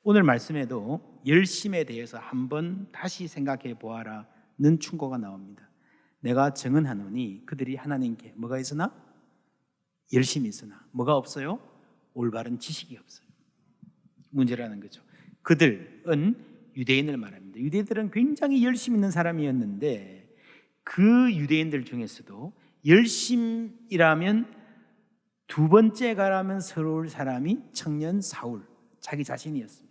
오늘 말씀에도 열심에 대해서 한번 다시 생각해 보아라는 충고가 나옵니다. 내가 증언하노니 그들이 하나님께 뭐가 있으나? 열심이 있으나 뭐가 없어요? 올바른 지식이 없어요. 문제라는 거죠. 그들은 유대인을 말합니다. 유대인들은 굉장히 열심 있는 사람이었는데 그 유대인들 중에서도 열심이라면 두 번째 가라면 서러울 사람이 청년 사울 자기 자신이었습니다.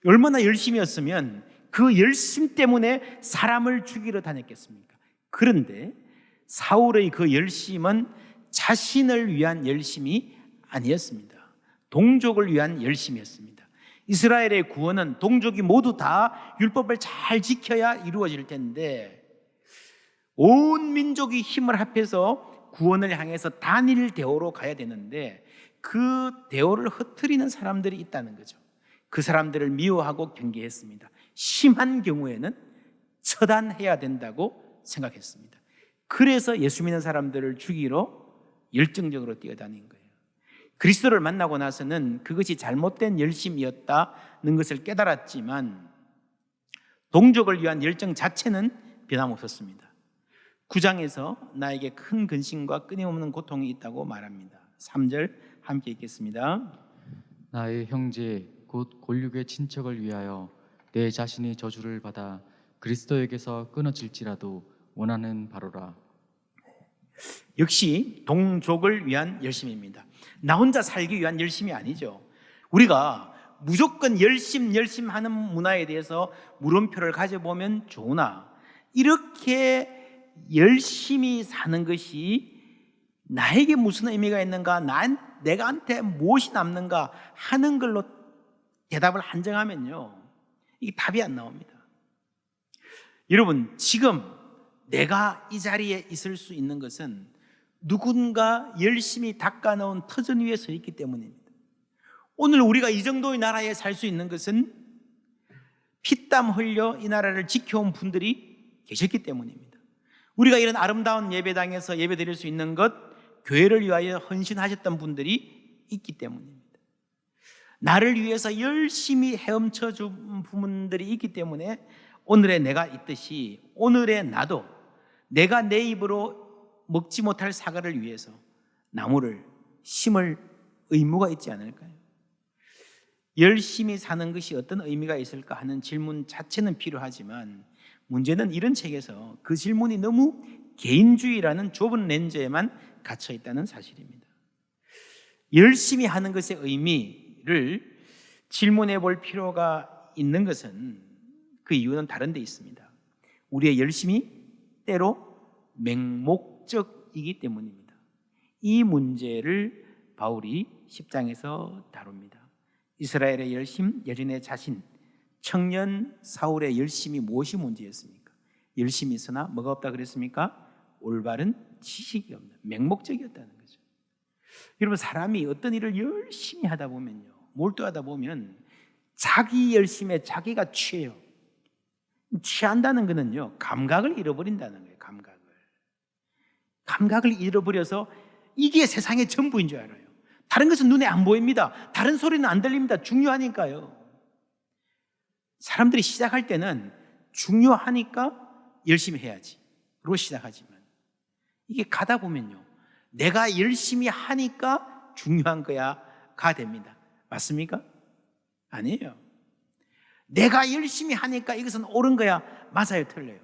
얼마나 열심이었으면 그 열심 때문에 사람을 죽이러 다녔겠습니까? 그런데 사울의 그 열심은 자신을 위한 열심이 아니었습니다. 동족을 위한 열심이었습니다. 이스라엘의 구원은 동족이 모두 다 율법을 잘 지켜야 이루어질 텐데 온 민족이 힘을 합해서 구원을 향해서 단일 대오로 가야 되는데 그 대오를 흐트리는 사람들이 있다는 거죠. 그 사람들을 미워하고 경계했습니다. 심한 경우에는 처단해야 된다고 생각했습니다. 그래서 예수 믿는 사람들을 죽이러 열정적으로 뛰어다닌 거예요. 그리스도를 만나고 나서는 그것이 잘못된 열심이었다는 것을 깨달았지만 동족을 위한 열정 자체는 변함없었습니다. 9장에서 나에게 큰 근심과 끊임없는 고통이 있다고 말합니다. 3절 함께 읽겠습니다. 나의 형제 곧 골육의 친척을 위하여 내 자신이 저주를 받아 그리스도에게서 끊어질지라도 원하는 바로라. 역시 동족을 위한 열심입니다. 나 혼자 살기 위한 열심이 아니죠. 우리가 무조건 열심 하는 문화에 대해서 물음표를 가져보면 좋으나 이렇게 열심히 사는 것이 나에게 무슨 의미가 있는가, 내가한테 무엇이 남는가 하는 걸로 대답을 한정하면요 이게 답이 안 나옵니다. 여러분, 지금 내가 이 자리에 있을 수 있는 것은 누군가 열심히 닦아놓은 터전 위에 서 있기 때문입니다. 오늘 우리가 이 정도의 나라에 살 수 있는 것은 피땀 흘려 이 나라를 지켜온 분들이 계셨기 때문입니다. 우리가 이런 아름다운 예배당에서 예배 드릴 수 있는 것, 교회를 위하여 헌신하셨던 분들이 있기 때문입니다. 나를 위해서 열심히 헤엄쳐 준 분들이 있기 때문에 오늘의 내가 있듯이 오늘의 나도 내가 내 입으로 먹지 못할 사과를 위해서 나무를 심을 의무가 있지 않을까요? 열심히 사는 것이 어떤 의미가 있을까 하는 질문 자체는 필요하지만 문제는 이런 책에서 그 질문이 너무 개인주의라는 좁은 렌즈에만 갇혀 있다는 사실입니다. 열심히 하는 것의 의미를 질문해 볼 필요가 있는 것은 그 이유는 다른 데 있습니다. 우리의 열심이 때로 맹목적이기 때문입니다. 이 문제를 바울이 10장에서 다룹니다. 이스라엘의 열심, 여린의 자신, 청년 사울의 열심이 무엇이 문제였습니까? 열심이 있으나 뭐가 없다 그랬습니까? 올바른 지식이 없는, 맹목적이었다는 거죠. 여러분, 사람이 어떤 일을 열심히 하다 보면요, 몰두하다 보면 자기 열심에 자기가 취해요. 취한다는 것은요, 감각을 잃어버린다는 거예요. 감각을 잃어버려서 이게 세상의 전부인 줄 알아요. 다른 것은 눈에 안 보입니다. 다른 소리는 안 들립니다. 중요하니까요. 사람들이 시작할 때는 중요하니까 열심히 해야지로 시작하지만 이게 가다 보면요, 내가 열심히 하니까 중요한 거야가 됩니다. 맞습니까? 아니에요. 내가 열심히 하니까 이것은 옳은 거야. 맞아요? 틀려요?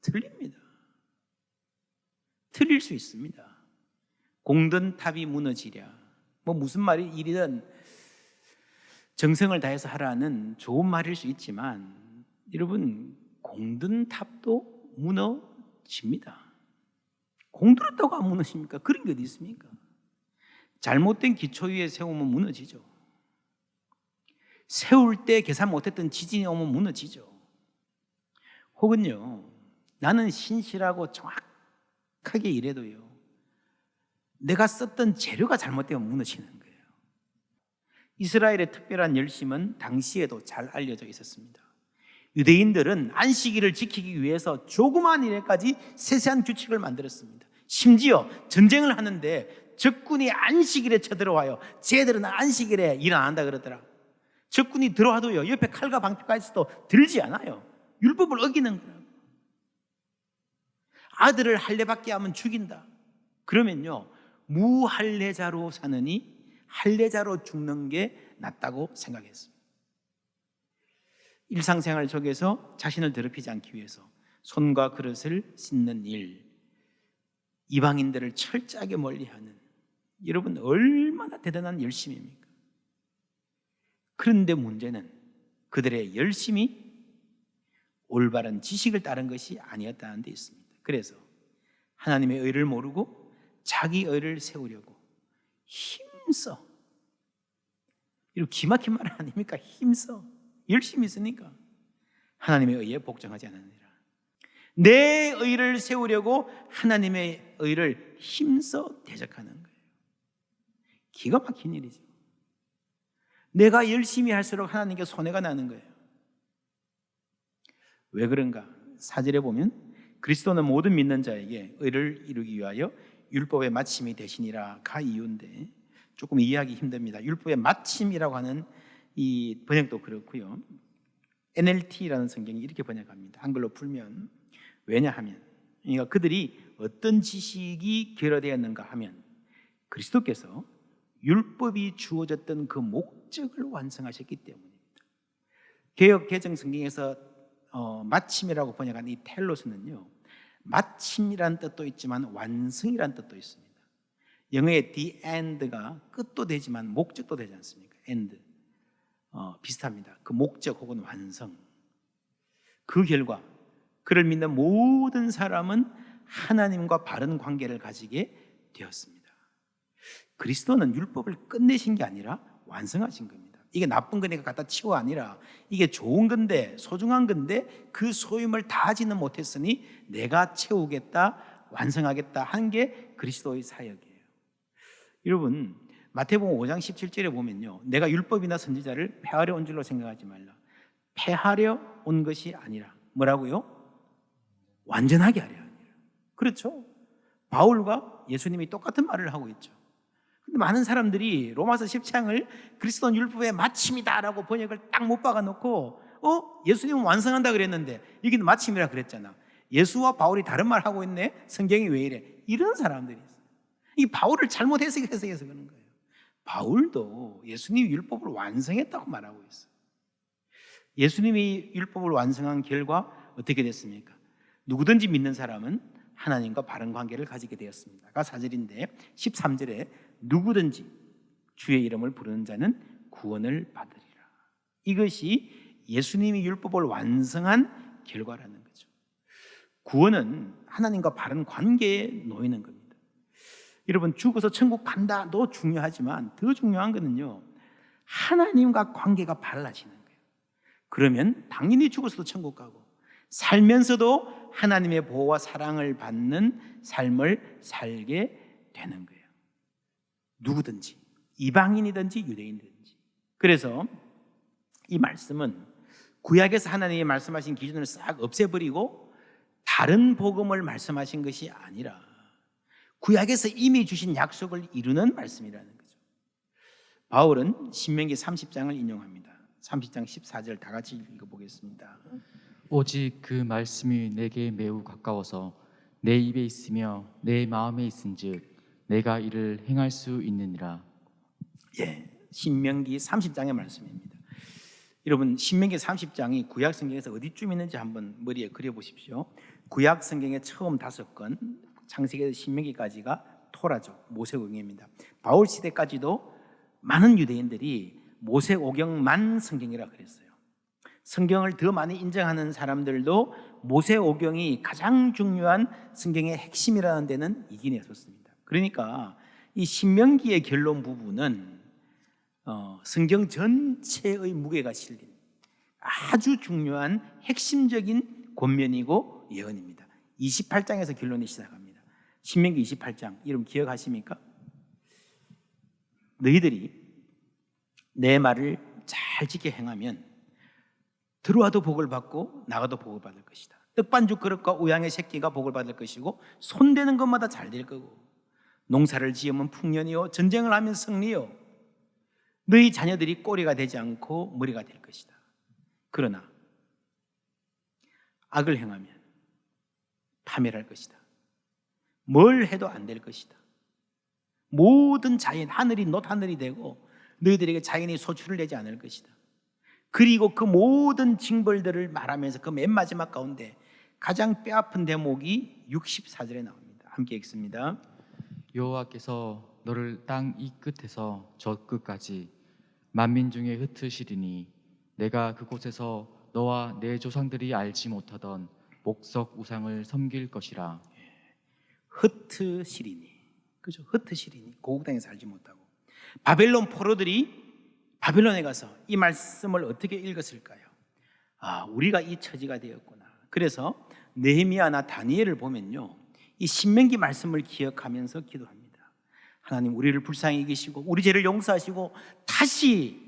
틀립니다. 틀릴 수 있습니다. 공든 탑이 무너지랴. 무슨 말이 일이든 정성을 다해서 하라는 좋은 말일 수 있지만 여러분, 공든 탑도 무너집니다. 공들었다고 안 무너집니까? 그런 게 어디 있습니까? 잘못된 기초 위에 세우면 무너지죠. 세울 때 계산 못했던 지진이 오면 무너지죠. 혹은요, 나는 신실하고 정확하게 일해도요, 내가 썼던 재료가 잘못되면 무너지는 거예요. 이스라엘의 특별한 열심은 당시에도 잘 알려져 있었습니다. 유대인들은 안식일을 지키기 위해서 조그마한 일에까지 세세한 규칙을 만들었습니다. 심지어 전쟁을 하는데 적군이 안식일에 쳐들어와요. 쟤들은 안식일에 일 안 한다 그러더라. 적군이 들어와도요, 옆에 칼과 방패가 있어도 들지 않아요. 율법을 어기는 거예요. 아들을 할례받게 하면 죽인다. 그러면요, 무할례자로 사느니 할례자로 죽는 게 낫다고 생각했습니다. 일상생활 속에서 자신을 더럽히지 않기 위해서 손과 그릇을 씻는 일, 이방인들을 철저하게 멀리하는, 여러분 얼마나 대단한 열심입니까? 그런데 문제는 그들의 열심이 올바른 지식을 따른 것이 아니었다는 데 있습니다. 그래서 하나님의 의를 모르고 자기 의를 세우려고 힘써, 이런 기막힌 말 아닙니까? 힘써 열심히 있으니까 하나님의 의에 복종하지 않느니라. 내 의를 세우려고 하나님의 의를 힘써 대적하는 거예요. 기가 막힌 일이죠. 내가 열심히 할수록 하나님께 손해가 나는 거예요. 왜 그런가? 4절에 보면 그리스도는 모든 믿는 자에게 의를 이루기 위하여 율법의 마침이 되시니라 가 이유인데 조금 이해하기 힘듭니다. 율법의 마침이라고 하는 이 번역도 그렇고요. NLT라는 성경이 이렇게 번역합니다. 한글로 풀면, 왜냐하면, 그러니까 그들이 어떤 지식이 결여되었는가 하면 그리스도께서 율법이 주어졌던 그 목적을 완성하셨기 때문입니다. 개역 개정 성경에서 마침이라고 번역한 이 텔로스는요, 마침이라는 뜻도 있지만 완성이라는 뜻도 있습니다. 영어의 the end가 끝도 되지만 목적도 되지 않습니까? end. 비슷합니다. 그 목적 혹은 완성. 그 결과 그를 믿는 모든 사람은 하나님과 바른 관계를 가지게 되었습니다. 그리스도는 율법을 끝내신 게 아니라 완성하신 겁니다. 이게 나쁜 거니까 갖다 치워 아니라 이게 좋은 건데, 소중한 건데 그 소임을 다하지는 못했으니 내가 채우겠다, 완성하겠다 한 게 그리스도의 사역이에요. 여러분, 마태복음 5장 17절에 보면요, 내가 율법이나 선지자를 폐하려 온 줄로 생각하지 말라. 폐하려 온 것이 아니라 뭐라고요? 완전하게 하려 아니라. 그렇죠? 바울과 예수님이 똑같은 말을 하고 있죠. 근데 많은 사람들이 로마서 10장을 그리스도는 율법의 마침이다라고 번역을 딱 못 박아놓고 예수님은 완성한다 그랬는데 여기는 마침이라 그랬잖아. 예수와 바울이 다른 말 하고 있네? 성경이 왜 이래? 이런 사람들이 있어요. 이 바울을 잘못 해석해서 그러는 거예요. 바울도 예수님이 율법을 완성했다고 말하고 있어요. 예수님이 율법을 완성한 결과 어떻게 됐습니까? 누구든지 믿는 사람은 하나님과 바른 관계를 가지게 되었습니다. 가 4절인데 13절에 누구든지 주의 이름을 부르는 자는 구원을 받으리라. 이것이 예수님이 율법을 완성한 결과라는 거죠. 구원은 하나님과 바른 관계에 놓이는 겁니다. 여러분, 죽어서 천국 간다도 중요하지만 더 중요한 것은요, 하나님과 관계가 바라지는 거예요. 그러면 당연히 죽어서도 천국 가고 살면서도 하나님의 보호와 사랑을 받는 삶을 살게 되는 거예요. 누구든지, 이방인이든지 유대인이든지. 그래서 이 말씀은 구약에서 하나님이 말씀하신 기준을 싹 없애버리고 다른 복음을 말씀하신 것이 아니라 구약에서 이미 주신 약속을 이루는 말씀이라는 거죠. 바울은 신명기 30장을 인용합니다. 30장 14절 다 같이 읽어보겠습니다. 오직 그 말씀이 내게 매우 가까워서 내 입에 있으며 내 마음에 있은즉 내가 이를 행할 수 있느니라. 예, 신명기 30장의 말씀입니다. 여러분, 신명기 30장이 구약 성경에서 어디쯤 있는지 한번 머리에 그려보십시오. 구약 성경의 처음 5권, 창세기에서 신명기까지가 토라죠. 모세오경입니다. 바울 시대까지도 많은 유대인들이 모세오경만 성경이라 그랬어요. 성경을 더 많이 인정하는 사람들도 모세오경이 가장 중요한 성경의 핵심이라는 데는 이견이 없었습니다. 그러니까 이 신명기의 결론 부분은 성경 전체의 무게가 실린 아주 중요한 핵심적인 권면이고 예언입니다. 28장에서 결론이 시작합니다. 신명기 28장, 이름 기억하십니까? 너희들이 내 말을 잘 지켜 행하면 들어와도 복을 받고 나가도 복을 받을 것이다. 떡반죽 그릇과 우양의 새끼가 복을 받을 것이고 손대는 것마다 잘 될 거고 농사를 지으면 풍년이요 전쟁을 하면 승리요 너희 자녀들이 꼬리가 되지 않고 머리가 될 것이다. 그러나 악을 행하면 파멸할 것이다. 뭘 해도 안 될 것이다. 모든 자연, 하늘이 놋하늘이 되고 너희들에게 자연이 소출을 내지 않을 것이다. 그리고 그 모든 징벌들을 말하면서 그 맨 마지막 가운데 가장 뼈아픈 대목이 64절에 나옵니다. 함께 읽습니다. 여호와께서 너를 땅 이 끝에서 저 끝까지 만민 중에 흩으시리니 내가 그곳에서 너와 내 조상들이 알지 못하던 목석 우상을 섬길 것이라. 흩으시리니, 그죠? 흩으시리니, 고국 땅에 살지 못하고. 바벨론 포로들이 바벨론에 가서 이 말씀을 어떻게 읽었을까요? 아, 우리가 이 처지가 되었구나. 그래서 느헤미야나 다니엘을 보면요, 이 신명기 말씀을 기억하면서 기도합니다. 하나님, 우리를 불쌍히 여기시고 우리 죄를 용서하시고 다시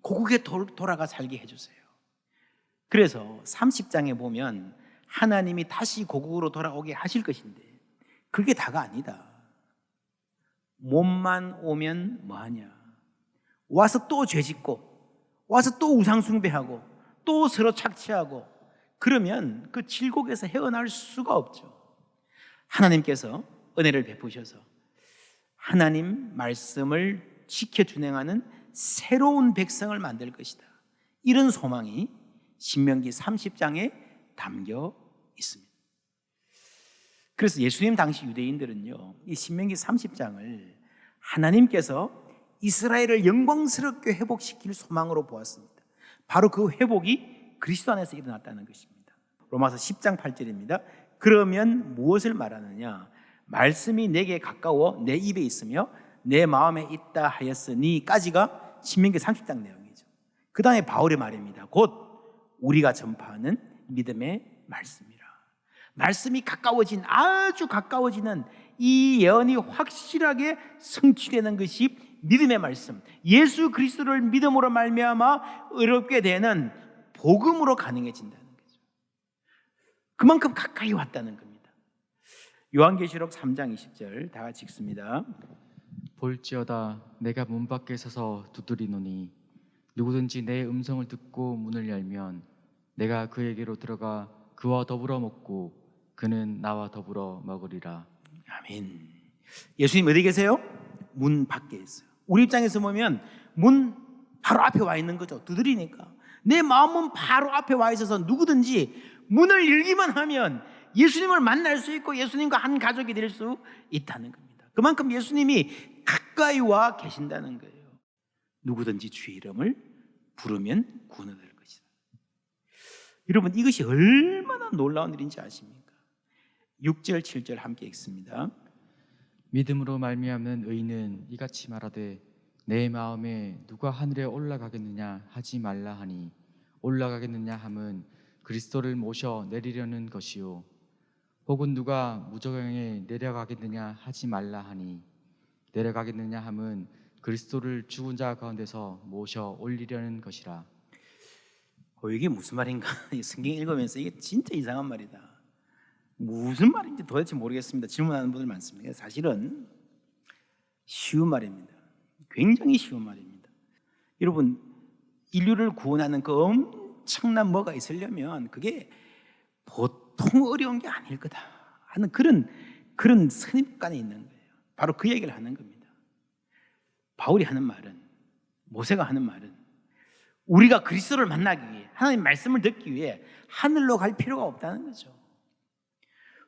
고국에 돌아가 살게 해주세요. 그래서 30장에 보면 하나님이 다시 고국으로 돌아오게 하실 것인데 그게 다가 아니다. 몸만 오면 뭐하냐? 와서 또 죄짓고 와서 또 우상 숭배하고 또 서로 착취하고 그러면 그 질곡에서 헤어날 수가 없죠. 하나님께서 은혜를 베푸셔서 하나님 말씀을 지켜 준행하는 새로운 백성을 만들 것이다. 이런 소망이 신명기 30장에 담겨 있습니다. 그래서 예수님 당시 유대인들은요, 이 신명기 30장을 하나님께서 이스라엘을 영광스럽게 회복시킬 소망으로 보았습니다. 바로 그 회복이 그리스도 안에서 일어났다는 것입니다. 로마서 10장 8절입니다. 그러면 무엇을 말하느냐? 말씀이 내게 가까워 내 입에 있으며 내 마음에 있다 하였으니까지가 신명기 30장 내용이죠. 그 다음에 바울의 말입니다. 곧 우리가 전파하는 믿음의 말씀이라. 말씀이 가까워진, 아주 가까워지는 이 예언이 확실하게 성취되는 것이 믿음의 말씀, 예수 그리스도를 믿음으로 말미암아 의롭게 되는 복음으로 가능해진다는 거죠. 그만큼 가까이 왔다는 겁니다. 요한계시록 3장 20절 다 같이 읽습니다. 볼지어다 내가 문 밖에 서서 두드리노니 누구든지 내 음성을 듣고 문을 열면 내가 그에게로 들어가 그와 더불어 먹고 그는 나와 더불어 먹으리라. 아멘. 예수님 어디 계세요? 문 밖에 있어요. 우리 입장에서 보면 문 바로 앞에 와 있는 거죠. 두드리니까 내 마음은 바로 앞에 와 있어서 누구든지 문을 열기만 하면 예수님을 만날 수 있고 예수님과 한 가족이 될 수 있다는 겁니다. 그만큼 예수님이 가까이 와 계신다는 거예요. 누구든지 주의 이름을 부르면 구원을 얻을 것이다. 여러분, 이것이 얼마나 놀라운 일인지 아십니까? 6절 7절 함께 읽습니다. 믿음으로 말미암는 의인은 이같이 말하되 내 마음에 누가 하늘에 올라가겠느냐 하지 말라 하니 올라가겠느냐 함은 그리스도를 모셔 내리려는 것이요 혹은 누가 무저강에 내려가겠느냐 하지 말라 하니 내려가겠느냐 함은 그리스도를 죽은 자 가운데서 모셔 올리려는 것이라. 이게 무슨 말인가? 성경 읽으면서 이게 진짜 이상한 말이다. 무슨 말인지 도대체 모르겠습니다. 질문하는 분들 많습니다. 사실은 쉬운 말입니다. 굉장히 쉬운 말입니다. 여러분, 인류를 구원하는 그 엄청난 뭐가 있으려면 그게 보통 어려운 게 아닐 거다 하는 그런 선입관이 있는 거예요. 바로 그 얘기를 하는 겁니다. 바울이 하는 말은, 모세가 하는 말은 우리가 그리스도를 만나기 위해, 하나님 말씀을 듣기 위해 하늘로 갈 필요가 없다는 거죠.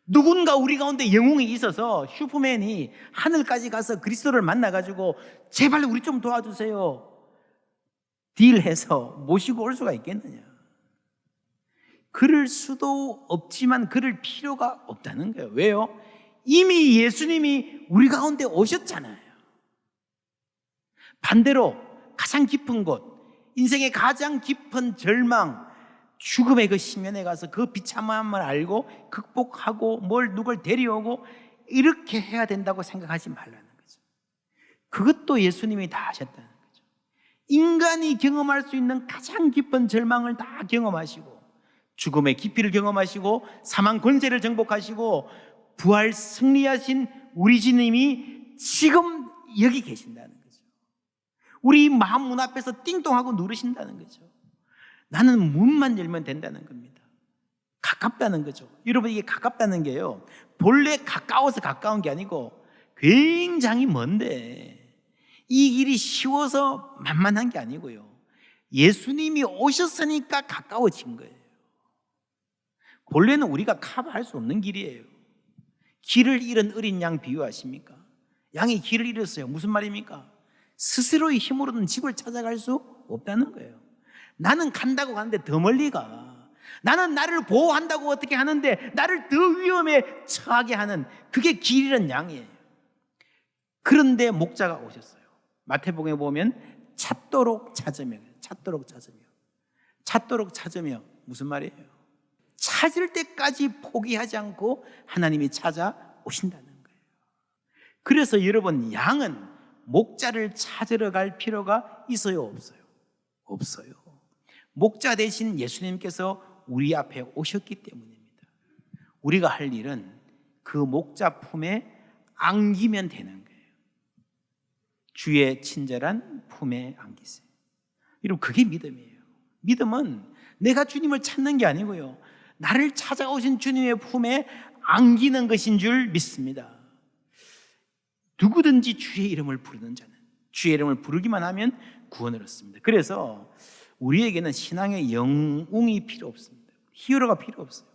누군가 우리 가운데 영웅이 있어서 슈퍼맨이 하늘까지 가서 그리스도를 만나가지고 제발 우리 좀 도와주세요 딜해서 모시고 올 수가 있겠느냐? 그럴 수도 없지만 그럴 필요가 없다는 거예요. 왜요? 이미 예수님이 우리 가운데 오셨잖아요. 반대로 가장 깊은 곳, 인생의 가장 깊은 절망, 죽음의 그 심연에 가서 그 비참함을 알고 극복하고 누굴 데려오고 이렇게 해야 된다고 생각하지 말라는 거죠. 그것도 예수님이 다 하셨다는 거죠. 인간이 경험할 수 있는 가장 깊은 절망을 다 경험하시고 죽음의 깊이를 경험하시고 사망 권세를 정복하시고 부활 승리하신 우리 주님이 지금 여기 계신다는 거죠. 우리 마음 문 앞에서 띵동하고 누르신다는 거죠. 나는 문만 열면 된다는 겁니다. 가깝다는 거죠. 여러분, 이게 가깝다는 게요, 본래 가까워서 가까운 게 아니고 굉장히 먼데, 이 길이 쉬워서 만만한 게 아니고요, 예수님이 오셨으니까 가까워진 거예요. 본래는 우리가 커버할 수 없는 길이에요. 길을 잃은 어린 양 비유하십니까? 양이 길을 잃었어요. 무슨 말입니까? 스스로의 힘으로는 집을 찾아갈 수 없다는 거예요. 나는 간다고 가는데 더 멀리 가. 나는 나를 보호한다고 어떻게 하는데 나를 더 위험에 처하게 하는, 그게 길 잃은 양이에요. 그런데 목자가 오셨어요. 마태복음에 보면 찾도록 찾으며, 찾도록 찾으며, 찾도록 찾으며, 무슨 말이에요? 찾을 때까지 포기하지 않고 하나님이 찾아오신다는 거예요. 그래서 여러분, 양은 목자를 찾으러 갈 필요가 있어요, 없어요? 없어요. 목자 대신 예수님께서 우리 앞에 오셨기 때문입니다. 우리가 할 일은 그 목자 품에 안기면 되는 거예요. 주의 친절한 품에 안기세요. 여러분, 그게 믿음이에요. 믿음은 내가 주님을 찾는 게 아니고요, 나를 찾아오신 주님의 품에 안기는 것인 줄 믿습니다. 누구든지 주의 이름을 부르는 자는, 주의 이름을 부르기만 하면 구원을 얻습니다. 그래서 우리에게는 신앙의 영웅이 필요 없습니다. 히어로가 필요 없어요.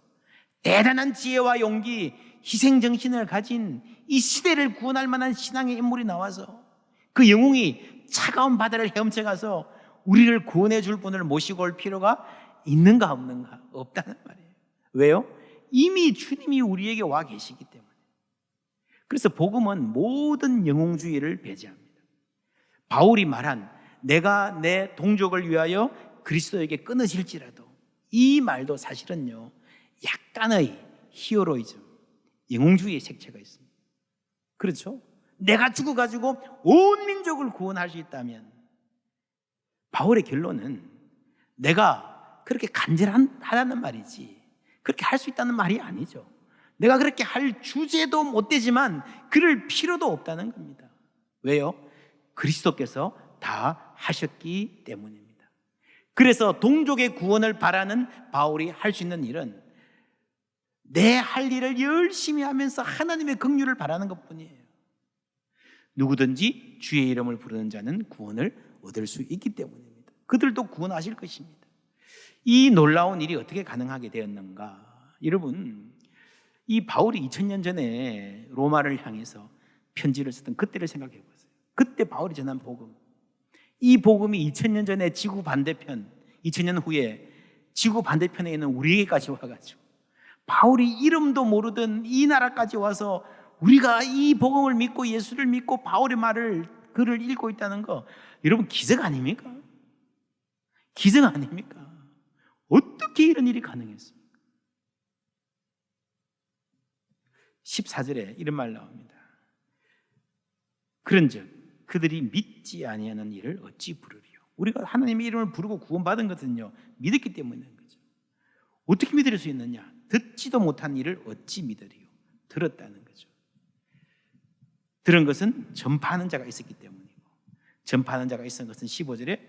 대단한 지혜와 용기, 희생정신을 가진 이 시대를 구원할 만한 신앙의 인물이 나와서 그 영웅이 차가운 바다를 헤엄쳐가서 우리를 구원해 줄 분을 모시고 올 필요가 있는가 없는가? 없다는 말이에요. 왜요? 이미 주님이 우리에게 와 계시기 때문에. 그래서 복음은 모든 영웅주의를 배제합니다. 바울이 말한 내가 내 동족을 위하여 그리스도에게 끊어질지라도, 이 말도 사실은요, 약간의 히어로이즘, 영웅주의의 색채가 있습니다. 그렇죠? 내가 죽어가지고 온 민족을 구원할 수 있다면, 바울의 결론은 내가 그렇게 간절하다는 말이지 그렇게 할 수 있다는 말이 아니죠. 내가 그렇게 할 주제도 못 되지만 그럴 필요도 없다는 겁니다. 왜요? 그리스도께서 다 하셨기 때문입니다. 그래서 동족의 구원을 바라는 바울이 할 수 있는 일은 내 할 일을 열심히 하면서 하나님의 긍휼을 바라는 것뿐이에요. 누구든지 주의 이름을 부르는 자는 구원을 얻을 수 있기 때문입니다. 그들도 구원하실 것입니다. 이 놀라운 일이 어떻게 가능하게 되었는가? 여러분, 이 바울이 2000년 전에 로마를 향해서 편지를 쓰던 그때를 생각해 보세요. 그때 바울이 전한 복음, 이 복음이 2000년 전에 지구 반대편, 2000년 후에 지구 반대편에 있는 우리에게까지 와가지고 바울이 이름도 모르던 이 나라까지 와서 우리가 이 복음을 믿고 예수를 믿고 바울의 글을 읽고 있다는 거, 여러분, 기적 아닙니까? 기적 아닙니까? 어떻게 이런 일이 가능했습니까? 14절에 이런 말 나옵니다. 그런즉 그들이 믿지 아니하는 일을 어찌 부르리요? 우리가 하나님의 이름을 부르고 구원받은 것은요, 믿었기 때문인 거죠. 어떻게 믿을 수 있느냐? 듣지도 못한 일을 어찌 믿으리요? 들었다는 거죠. 들은 것은 전파하는 자가 있었기 때문이고, 전파하는 자가 있었던 것은 15절에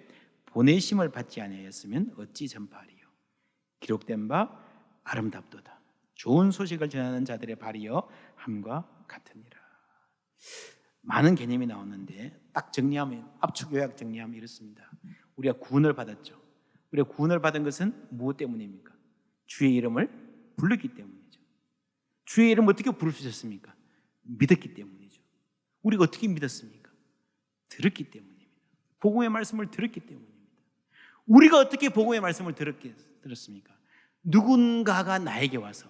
보내심을 받지 아니하였으면 어찌 전파하리요? 기록된 바 아름답도다. 좋은 소식을 전하는 자들의 발이여 함과 같으니라. 많은 개념이 나오는데 딱 정리하면, 압축 요약 정리하면 이렇습니다. 우리가 구원을 받았죠. 우리가 구원을 받은 것은 무엇 때문입니까? 주의 이름을 불렀기 때문이죠. 주의 이름을 어떻게 부를 수 있었습니까? 믿었기 때문이죠. 우리가 어떻게 믿었습니까? 들었기 때문입니다. 복음의 말씀을 들었기 때문입니다. 우리가 어떻게 복음의 말씀을 들었습니까? 누군가가 나에게 와서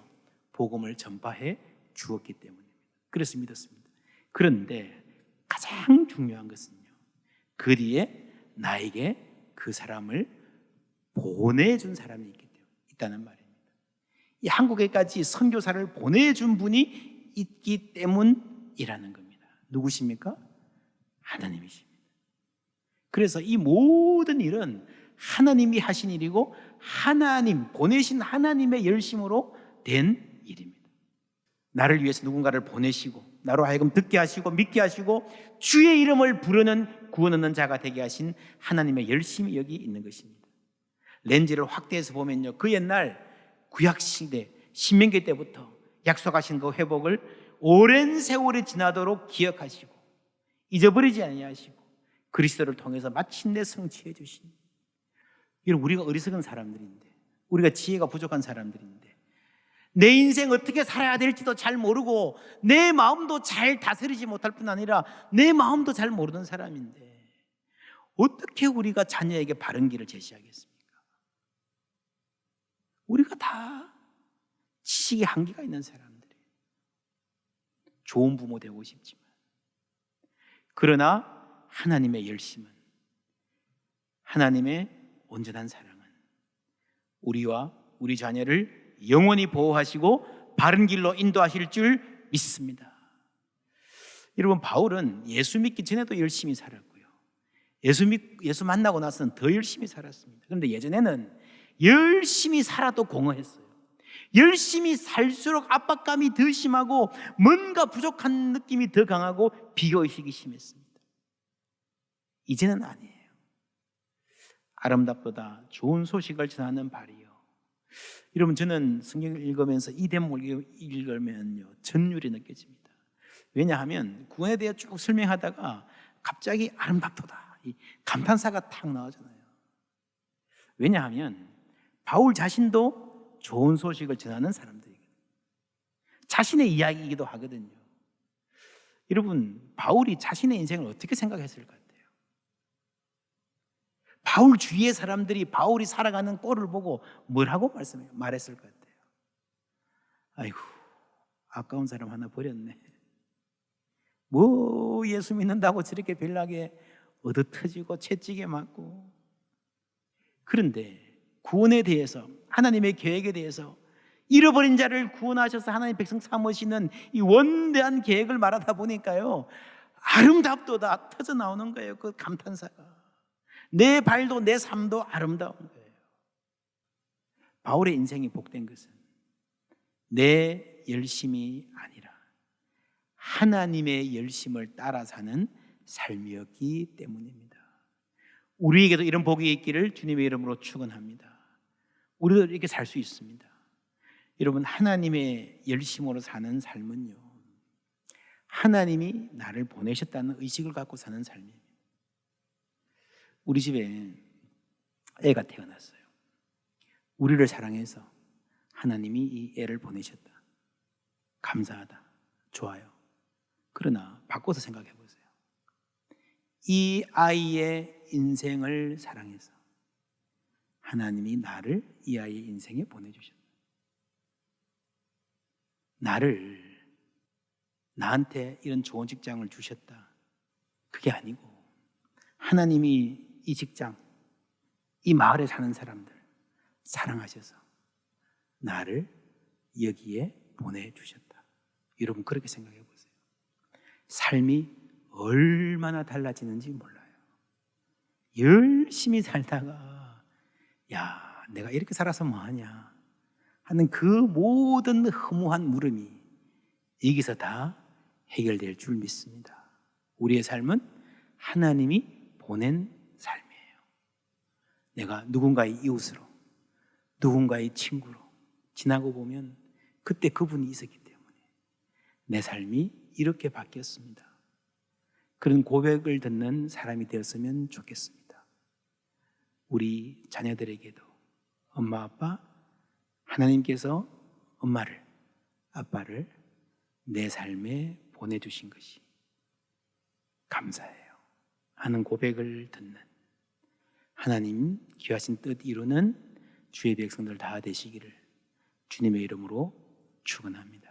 복음을 전파해 주었기 때문입니다. 그래서 믿었습니다. 그런데 가장 중요한 것은요, 그 뒤에 나에게 그 사람을 보내준 사람이 있다는 말입니다. 이 한국에까지 선교사를 보내준 분이 있기 때문이라는 겁니다. 누구십니까? 하나님이십니다. 그래서 이 모든 일은 하나님이 하신 일이고, 하나님, 보내신 하나님의 열심으로 된 일입니다. 나를 위해서 누군가를 보내시고 나로 하여금 듣게 하시고 믿게 하시고 주의 이름을 부르는 구원 얻는 자가 되게 하신 하나님의 열심이 여기 있는 것입니다. 렌즈를 확대해서 보면요, 그 옛날 구약시대 신명기 때부터 약속하신 그 회복을 오랜 세월이 지나도록 기억하시고 잊어버리지 아니하시고 그리스도를 통해서 마침내 성취해 주신, 이런 우리가 어리석은 사람들인데, 우리가 지혜가 부족한 사람들인데, 내 인생 어떻게 살아야 될지도 잘 모르고 내 마음도 잘 다스리지 못할 뿐 아니라 내 마음도 잘 모르는 사람인데 어떻게 우리가 자녀에게 바른 길을 제시하겠습니까? 우리가 다 지식의 한계가 있는 사람들이에요. 좋은 부모 되고 싶지만, 그러나 하나님의 열심은, 하나님의 온전한 사랑은 우리와 우리 자녀를 영원히 보호하시고 바른 길로 인도하실 줄 믿습니다. 여러분, 바울은 예수 믿기 전에도 열심히 살았고요, 예수 만나고 나서는 더 열심히 살았습니다. 그런데 예전에는 열심히 살아도 공허했어요. 열심히 살수록 압박감이 더 심하고 뭔가 부족한 느낌이 더 강하고 비교의식이 심했습니다. 이제는 아니에요. 아름답도다 좋은 소식을 전하는 발이요. 여러분, 저는 성경을 읽으면서 이 대목을 읽으면요, 전율이 느껴집니다. 왜냐하면 구원에 대해 쭉 설명하다가 갑자기 아름답도다, 이 감탄사가 탁 나오잖아요. 왜냐하면 바울 자신도 좋은 소식을 전하는 사람들이거든요. 자신의 이야기이기도 하거든요. 여러분, 바울이 자신의 인생을 어떻게 생각했을 것 같아요? 바울 주위의 사람들이 바울이 살아가는 꼴을 보고 뭐라고 말했을 것 같아요? 아이고, 아까운 사람 하나 버렸네. 뭐 예수 믿는다고 저렇게 별나게 얻어터지고 채찍에 맞고. 그런데 구원에 대해서, 하나님의 계획에 대해서, 잃어버린 자를 구원하셔서 하나님 백성 삼으시는 이 원대한 계획을 말하다 보니까요, 아름답도다 터져 나오는 거예요. 그 감탄사가. 내 발도 내 삶도 아름다운 거예요. 바울의 인생이 복된 것은 내 열심이 아니라 하나님의 열심을 따라 사는 삶이었기 때문입니다. 우리에게도 이런 복이 있기를 주님의 이름으로 축원합니다. 우리도 이렇게 살 수 있습니다. 여러분, 하나님의 열심으로 사는 삶은요, 하나님이 나를 보내셨다는 의식을 갖고 사는 삶이에요. 우리 집에 애가 태어났어요. 우리를 사랑해서 하나님이 이 애를 보내셨다. 감사하다. 좋아요. 그러나 바꿔서 생각해 보세요. 이 아이의 인생을 사랑해서 하나님이 나를 이 아이의 인생에 보내주셨다. 나한테 이런 좋은 직장을 주셨다. 그게 아니고 하나님이 이 직장, 이 마을에 사는 사람들 사랑하셔서 나를 여기에 보내주셨다. 여러분, 그렇게 생각해 보세요. 삶이 얼마나 달라지는지 몰라요. 열심히 살다가 야, 내가 이렇게 살아서 뭐하냐 하는 그 모든 허무한 물음이 여기서 다 해결될 줄 믿습니다. 우리의 삶은 하나님이 보낸 삶이에요. 내가 누군가의 이웃으로, 누군가의 친구로 지나고 보면 그때 그분이 있었기 때문에 내 삶이 이렇게 바뀌었습니다. 그런 고백을 듣는 사람이 되었으면 좋겠습니다. 우리 자녀들에게도 엄마, 아빠, 하나님께서 엄마를, 아빠를 내 삶에 보내주신 것이 감사해요 하는 고백을 듣는, 하나님 귀하신 뜻 이루는 주의 백성들 다 되시기를 주님의 이름으로 축원합니다.